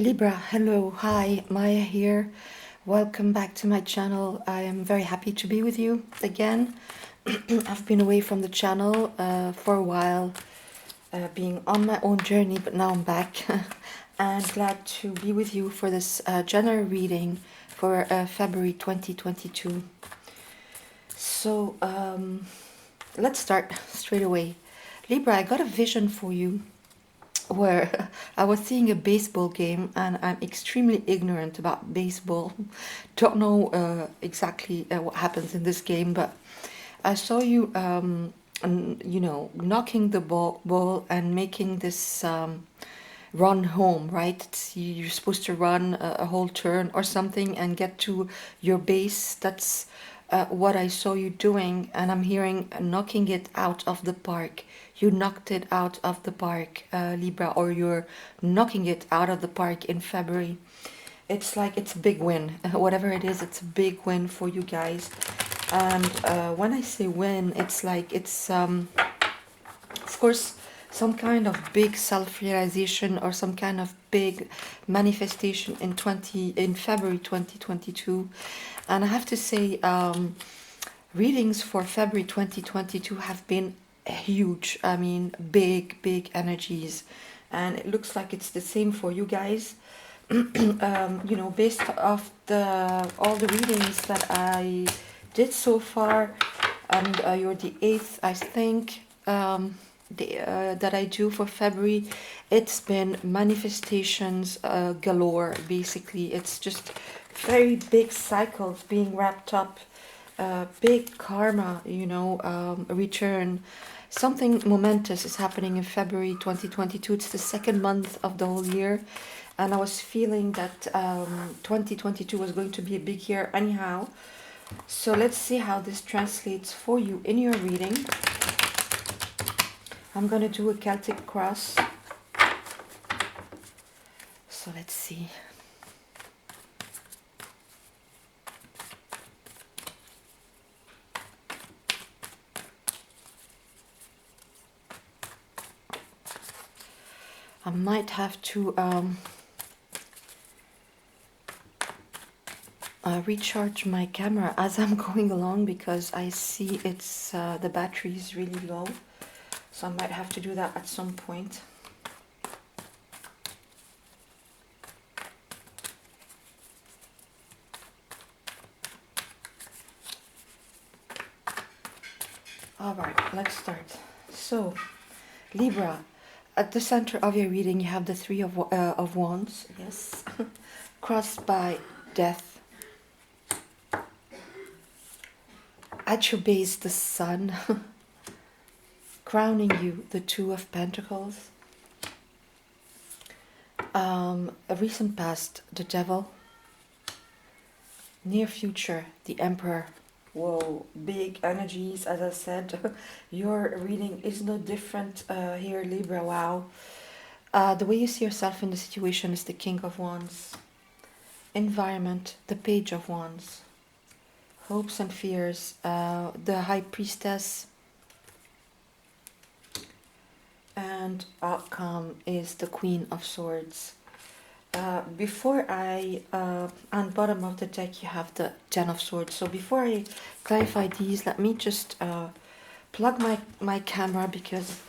Libra, hello, hi, Maya here. Welcome back to my channel. I am very happy to be with you again. I've been away from the channel for a while, being on my own journey, but now I'm back. And glad to be with you for this general reading for February 2022. So let's start straight away. Libra, I got a vision for you where I was seeing a baseball game, and I'm extremely ignorant about baseball. Don't know exactly what happens in this game, but I saw you, knocking the ball and making this run home, right? You're supposed to run a whole turn or something and get to your base. That's what I saw you doing, and I'm hearing knocking it out of the park. You knocked it out of the park, Libra, or you're knocking it out of the park in February. It's like it's a big win. Whatever it is, it's a big win for you guys. And when I say win, it's like it's of course some kind of big self-realization or some kind of big manifestation in February 2022. And I have to say, readings for February 2022 have been huge. I mean, big energies, and it looks like it's the same for you guys. Based off the all the readings that I did so far, and you're the eighth, I think, that I do for February. It's been manifestations galore. Basically, it's just very big cycles being wrapped up, big karma, return. Something momentous is happening in February 2022. It's the second month of the whole year, and I was feeling that 2022 was going to be a big year anyhow. So let's see how this translates for you in your reading. I'm going to do a Celtic cross. So let's see. I might have to recharge my camera as I'm going along, because I see it's the battery is really low. So I might have to do that at some point. All right, let's start. So, Libra, at the center of your reading, you have the Three of Wands. Yes, crossed by death. At your base, the Sun. Crowning you, the Two of Pentacles. A recent past, the Devil. Near future, the Emperor. Whoa, big energies, as I said. Your reading is no different here, Libra. Wow. The way you see yourself in the situation is the King of Wands. Environment, the Page of Wands. Hopes and fears, the High Priestess. And outcome is the Queen of Swords. Before I, on bottom of the deck, you have the Ten of Swords. So before I clarify these, let me just plug my camera, because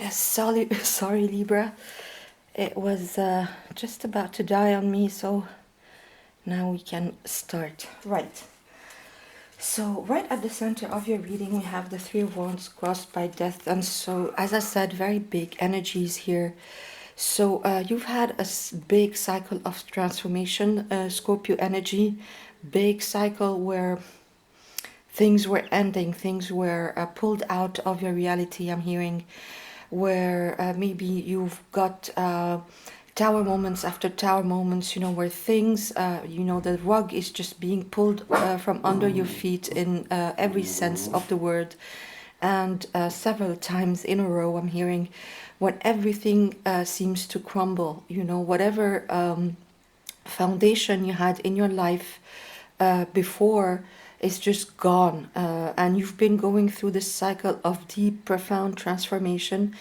yes, sorry, sorry, Libra. It was just about to die on me, so now we can start. Right. So right at the center of your reading, we have the Three of Wands crossed by Death. And so, as I said, very big energies here. So you've had a big cycle of transformation, Scorpio energy, big cycle where things were ending, things were pulled out of your reality, I'm hearing, where maybe you've got tower moments after tower moments, where things, the rug is just being pulled from under your feet in every sense of the word. And several times in a row, I'm hearing when everything seems to crumble, whatever foundation you had in your life before is just gone, and you've been going through this cycle of deep profound transformation,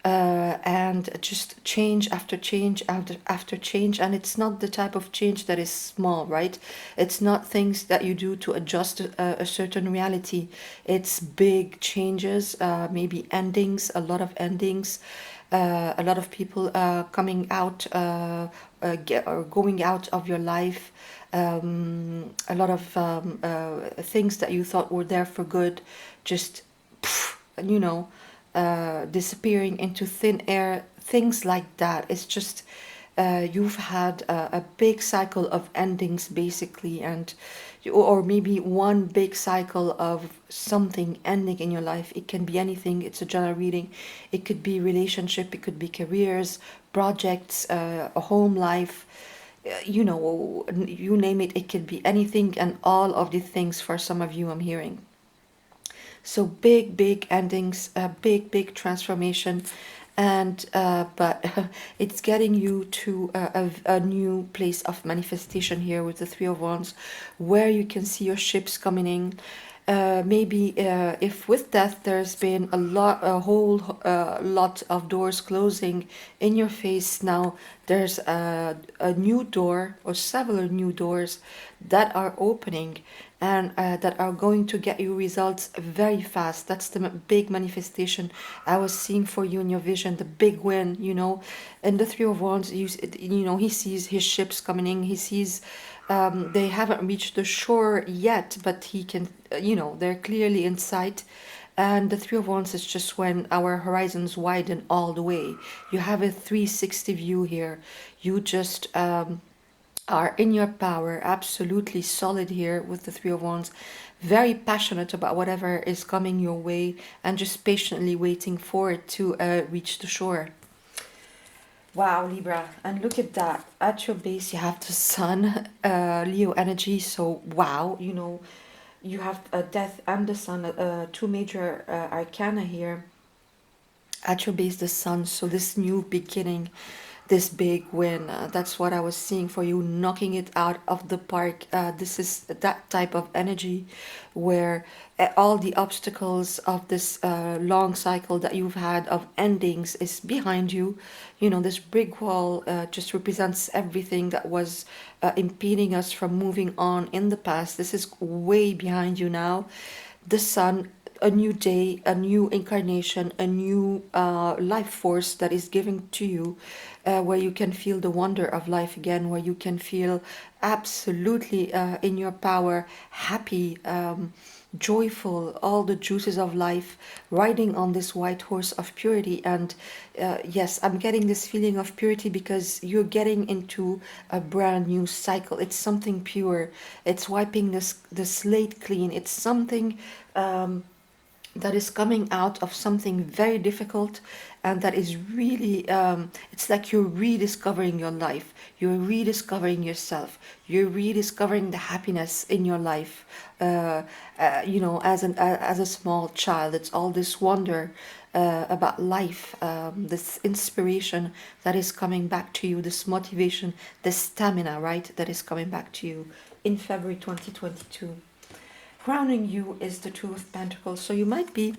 and just change after change after change. And it's not the type of change that is small, right? It's not things that you do to adjust a certain reality. It's big changes, maybe endings, a lot of endings, a lot of people coming out, or going out of your life, a lot of things that you thought were there for good, just, you know, disappearing into thin air, things like that. It's just you've had a big cycle of endings, basically, and or maybe one big cycle of something ending in your life. It can be anything. It's a general reading. It could be relationship, it could be careers, projects, a home life, you name it. It could be anything and all of the things. For some of you, I'm hearing so big endings, big transformation. And but it's getting you to a new place of manifestation here with the Three of Wands, where you can see your ships coming in. Maybe if with death there's been a whole lot of doors closing in your face, now there's a new door or several new doors that are opening, and that are going to get you results very fast. That's the big manifestation I was seeing for you in your vision, the big win, And the Three of Wands, he sees his ships coming in. He sees they haven't reached the shore yet, but he can, they're clearly in sight. And the Three of Wands is just when our horizons widen all the way. You have a 360 view here. You just are in your power, absolutely solid here with the Three of Wands, very passionate about whatever is coming your way, and just patiently waiting for it to reach the shore. Wow, Libra, and look at that. At your base, you have the Sun, Leo energy. So, wow, you have Death and the Sun, two major arcana here. At your base, the Sun. So, this new beginning, this big win. That's what I was seeing for you, knocking it out of the park. This is that type of energy where all the obstacles of this long cycle that you've had of endings is behind you. This brick wall just represents everything that was impeding us from moving on in the past. This is way behind you now. The Sun, a new day, a new incarnation, a new life force that is given to you, where you can feel the wonder of life again, where you can feel absolutely in your power, happy, joyful, all the juices of life, riding on this white horse of purity. And yes, I'm getting this feeling of purity because you're getting into a brand new cycle. It's something pure. It's wiping the slate clean. It's something that is coming out of something very difficult, and that is really, it's like you're rediscovering your life, you're rediscovering yourself, you're rediscovering the happiness in your life, as a small child. It's all this wonder about life, this inspiration that is coming back to you, this motivation, this stamina, right, that is coming back to you in February 2022. Crowning you is the Two of Pentacles. So you might be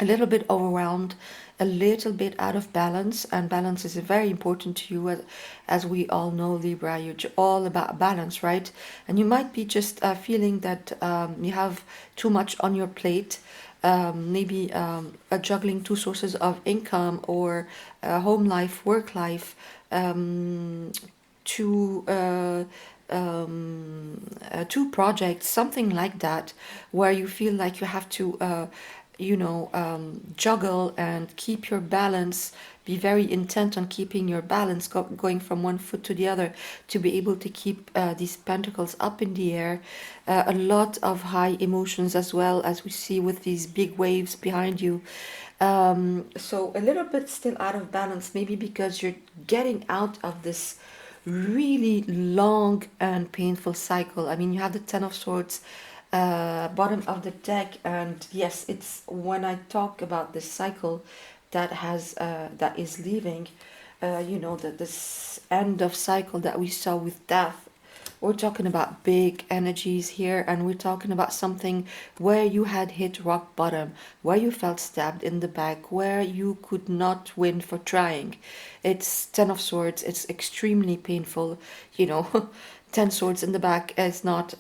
a little bit overwhelmed, a little bit out of balance, and balance is very important to you. As we all know, Libra, you're all about balance, right? And you might be just feeling that you have too much on your plate, maybe juggling two sources of income, or home life, work life, to two projects, something like that, where you feel like you have to, juggle and keep your balance, be very intent on keeping your balance, going from one foot to the other, to be able to keep these pentacles up in the air. A lot of high emotions as well, as we see with these big waves behind you. So a little bit still out of balance, maybe because you're getting out of this really long and painful cycle. I mean, you have the Ten of Swords, bottom of the deck, and yes, it's when I talk about this cycle that is leaving, this end of cycle that we saw with death. We're talking about big energies here, and we're talking about something where you had hit rock bottom, where you felt stabbed in the back, where you could not win for trying. It's Ten of Swords, it's extremely painful, you know. Ten swords in the back is not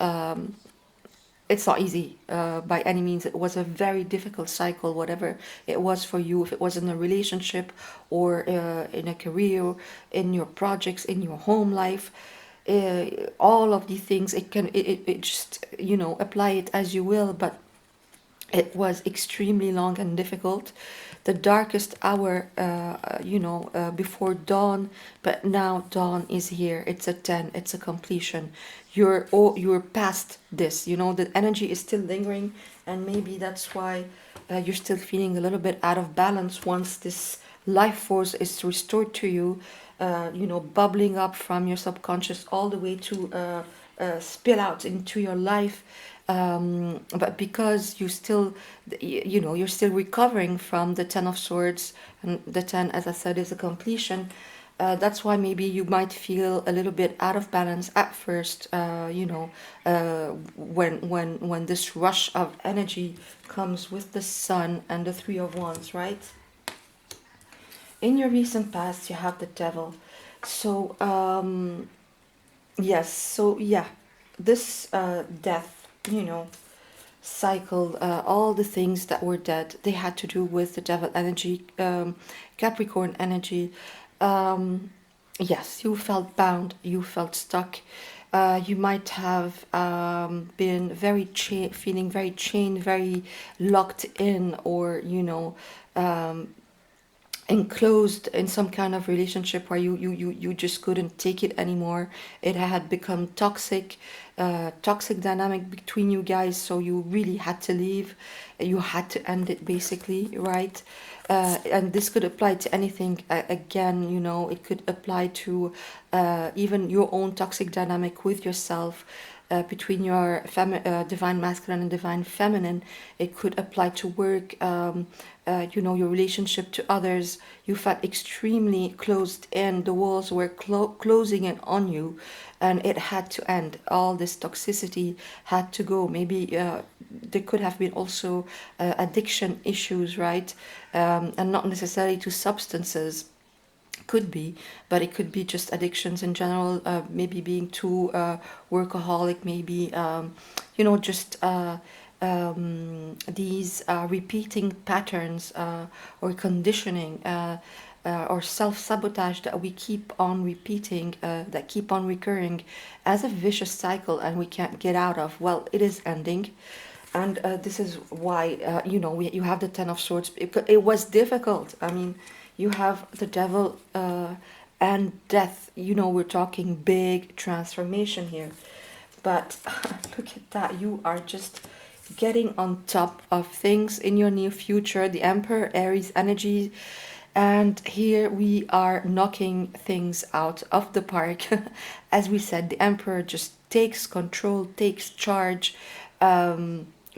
it's not easy by any means. It was a very difficult cycle, whatever it was for you, if it was in a relationship or in a career, in your projects, in your home life. All of these things, it just, apply it as you will, but it was extremely long and difficult. The darkest hour, before dawn, but now dawn is here. It's a 10, it's a completion. You're past this, the energy is still lingering, and maybe that's why you're still feeling a little bit out of balance once this life force is restored to you, bubbling up from your subconscious all the way to spill out into your life. But because you still, you're still recovering from the Ten of Swords, and the 10, as I said, is a completion. That's why maybe you might feel a little bit out of balance at first, when this rush of energy comes with the Sun and the Three of Wands, right? In your recent past, you have the Devil. So, yes, so yeah, this death, cycle, all the things that were dead, they had to do with the Devil energy, Capricorn energy. Um, yes, you felt bound, you felt stuck. You might have been feeling very chained, very locked in, or enclosed in some kind of relationship where you just couldn't take it anymore. It had become toxic, toxic dynamic between you guys, so you really had to leave. You had to end it, basically, right? And this could apply to anything. Again, it could apply to even your own toxic dynamic with yourself, between your divine masculine and divine feminine. It could apply to work, your relationship to others. You felt extremely closed in. The walls were closing in on you, and it had to end. All this toxicity had to go. Maybe there could have been also addiction issues, right? And not necessarily to substances, could be, but it could be just addictions in general, maybe being too workaholic, maybe just these repeating patterns, or conditioning, or self-sabotage that we keep on repeating, that keep on recurring as a vicious cycle, and we can't get out of. Well, it is ending, and this is why you have the Ten of Swords. It was difficult. I mean, you have the Devil and death. We're talking big transformation here, but look at that. You are just getting on top of things in your near future. The Emperor, Aries energy, and here we are knocking things out of the park. As we said, the Emperor just takes control, takes charge.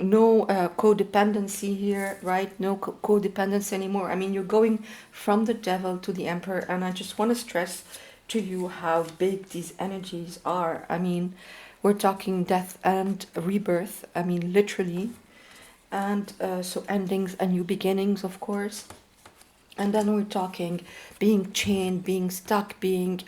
No codependency here, right? No codependency anymore. I mean, you're going from the Devil to the Emperor, and I just want to stress to you how big these energies are. I mean, we're talking death and rebirth. I mean, literally. And so endings and new beginnings, of course. And then we're talking being chained, being stuck, being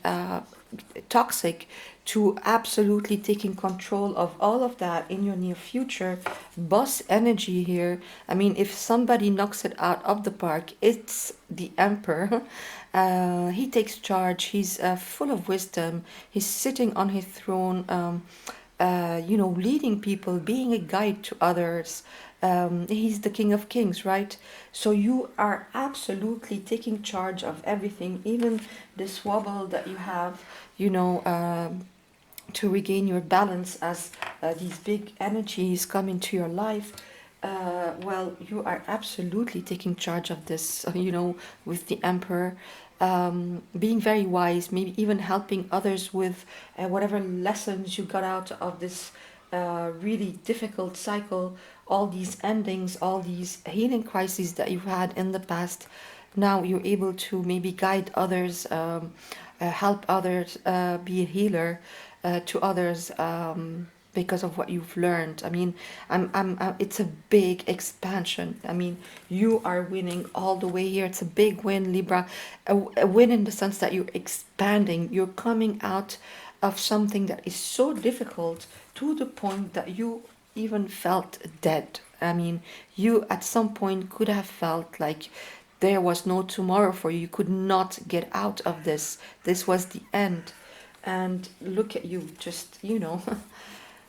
toxic to absolutely taking control of all of that in your near future. Boss energy here. I mean, if somebody knocks it out of the park, it's the emperor. He takes charge. He's full of wisdom. He's sitting on his throne, leading people, being a guide to others. He's the king of kings, right? So you are absolutely taking charge of everything, even this wobble that you have, you know, to regain your balance as these big energies come into your life. Well, you are absolutely taking charge of this, with the emperor, being very wise, maybe even helping others with whatever lessons you got out of this really difficult cycle, all these endings, all these healing crises that you've had in the past. Now you're able to maybe guide others, help others, be a healer to others, because of what you've learned. I mean, it's a big expansion. I mean, you are winning all the way here. It's a big win, Libra. A win in the sense that you're expanding. You're coming out of something that is so difficult to the point that you even felt dead. I mean, you at some point could have felt like there was no tomorrow for you. You could not get out of this. This was the end. And look at you, just,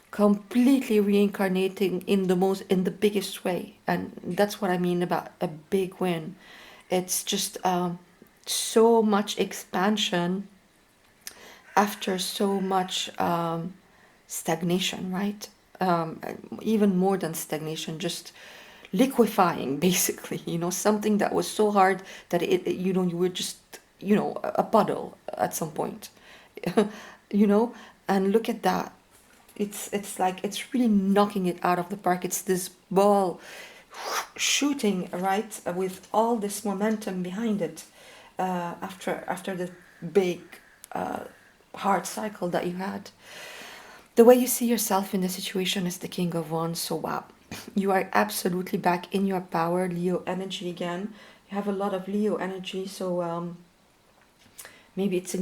completely reincarnating in the biggest way. And that's what I mean about a big win. It's just so much expansion after so much stagnation, right? Even more than stagnation, just liquefying, basically. Something that was so hard that you were just, a puddle at some point. you know. And look at that. It's like it's really knocking it out of the park. It's this ball shooting right with all this momentum behind it, after the big hard cycle that you had. The way you see yourself in the situation is the King of Wands. So wow, you are absolutely back in your power, Leo energy again. You have a lot of Leo energy, so maybe it's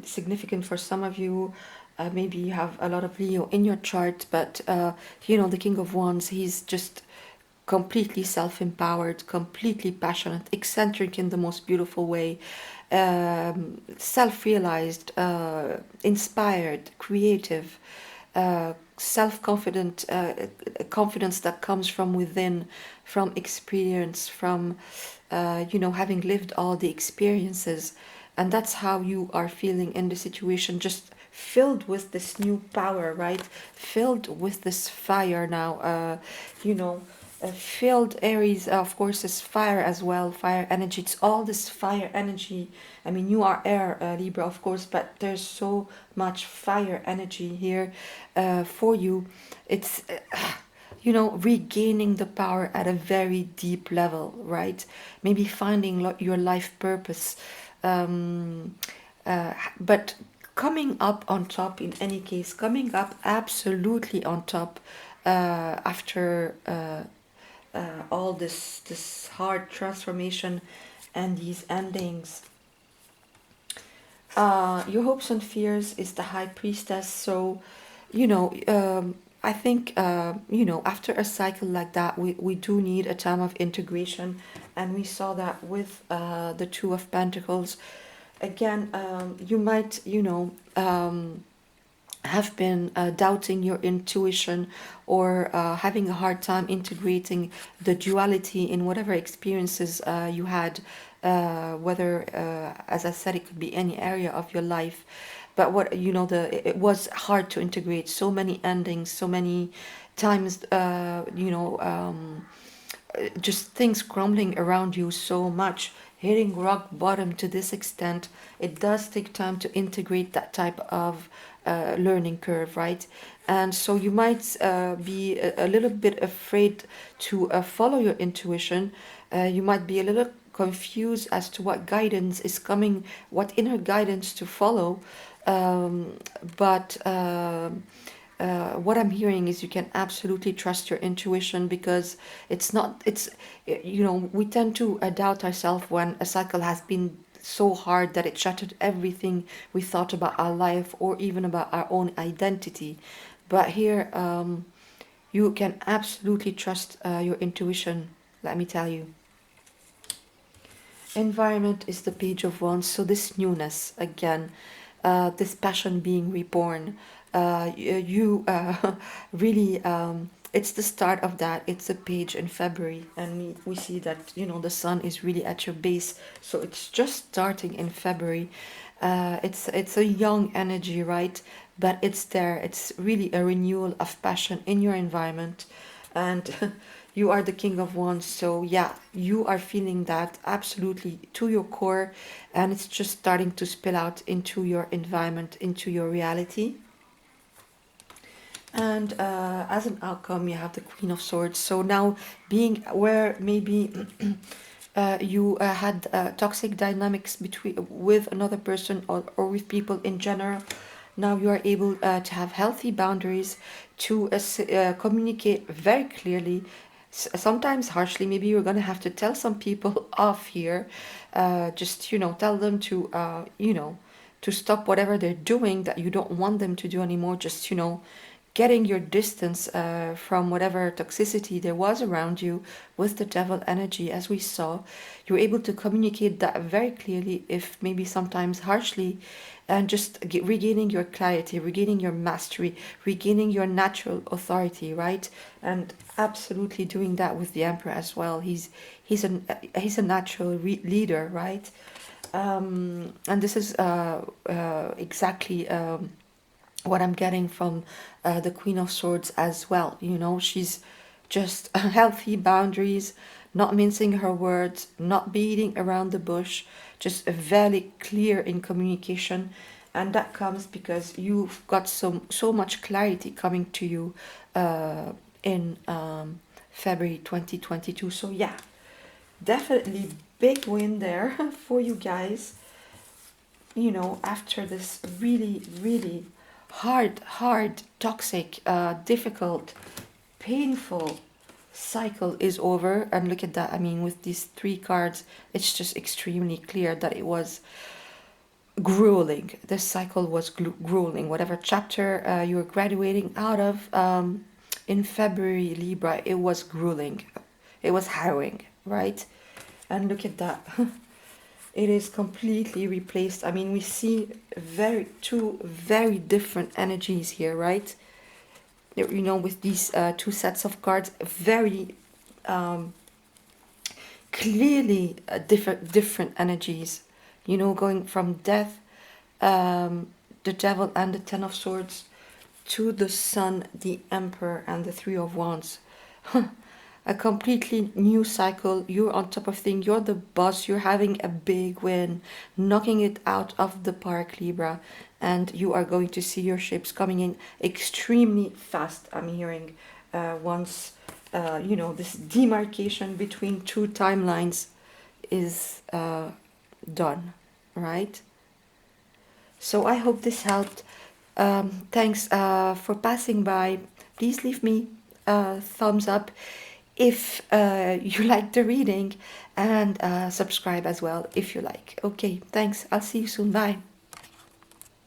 significant for some of you. Maybe you have a lot of Leo in your chart, but the King of Wands, he's just completely self-empowered, completely passionate, eccentric in the most beautiful way, self-realized, inspired, creative, self-confident, confidence that comes from within, from experience, from having lived all the experiences. And that's how you are feeling in the situation, just filled with this new power, right? Filled with this fire now, filled. Aries, of course, is fire as well, fire energy. It's all this fire energy. I mean, you are air, Libra, of course, but there's so much fire energy here for you. It's regaining the power at a very deep level, right? Maybe finding your life purpose, but coming up on top, in any case, coming up absolutely on top, after all this hard transformation and these endings. Your hopes and fears is the High Priestess. So I think after a cycle like that, we do need a time of integration, and we saw that with the Two of Pentacles. Again, you might have been doubting your intuition, or having a hard time integrating the duality in whatever experiences you had, whether, as I said, it could be any area of your life. But it was hard to integrate so many endings, so many times, just things crumbling around you so much, hitting rock bottom to this extent. It does take time to integrate that type of learning curve, right? And so you might be a little bit afraid to follow your intuition. You might be a little confused as to what guidance is coming, what inner guidance to follow. But what I'm hearing is you can absolutely trust your intuition, because we tend to doubt ourselves when a cycle has been so hard that it shattered everything we thought about our life or even about our own identity. But here, you can absolutely trust your intuition, let me tell you. Environment is the Page of Wands, so this newness again, this passion being reborn. You really, it's the start of that. It's a page in February, and we see that, you know, the sun is really at your base, so it's just starting in February. It's a young energy, right? But it's there. It's really a renewal of passion in your environment, and you are the King of Wands, so yeah, you are feeling that absolutely to your core, and it's just starting to spill out into your environment, into your reality. And as an outcome, you have the Queen of Swords. So now, being where maybe you had toxic dynamics between with another person, or with people in general, now you are able to have healthy boundaries, to communicate very clearly, sometimes harshly. Maybe you're going to have to tell some people off here, just, you know, tell them to, you know, to stop whatever they're doing that you don't want them to do anymore. Just, you know, getting your distance from whatever toxicity there was around you with the devil energy, as we saw. You're able to communicate that very clearly, if maybe sometimes harshly, and just regaining your clarity, regaining your mastery, regaining your natural authority, right? And absolutely doing that with the Emperor as well. He's a natural leader, right? And this is exactly what I'm getting from the Queen of Swords as well. You know, she's just healthy boundaries, not mincing her words, not beating around the bush, just very clear in communication. And that comes because you've got so much clarity coming to you in February 2022. So yeah, definitely big win there for you guys. You know, after this really, really hard, toxic, difficult, painful cycle is over. And look at that. I mean, with these three cards, it's just extremely clear that it was grueling. This cycle was grueling. Whatever chapter you were graduating out of in February, Libra, it was grueling. It was harrowing, right? And look at that. It is completely replaced. I mean, we see two very different energies here, right? You know, with these two sets of cards, very clearly different energies. You know, going from death, the devil and the Ten of Swords, to the Sun, the Emperor, and the Three of Wands. A completely new cycle. You're on top of things. You're the boss. You're having a big win, knocking it out of the park, Libra. And you are going to see your ships coming in extremely fast. I'm hearing once, you know, this demarcation between two timelines is done, right? So I hope this helped. Thanks for passing by. Please leave me a thumbs up if you like the reading, and subscribe as well if you like. Okay, thanks. I'll see you soon. Bye.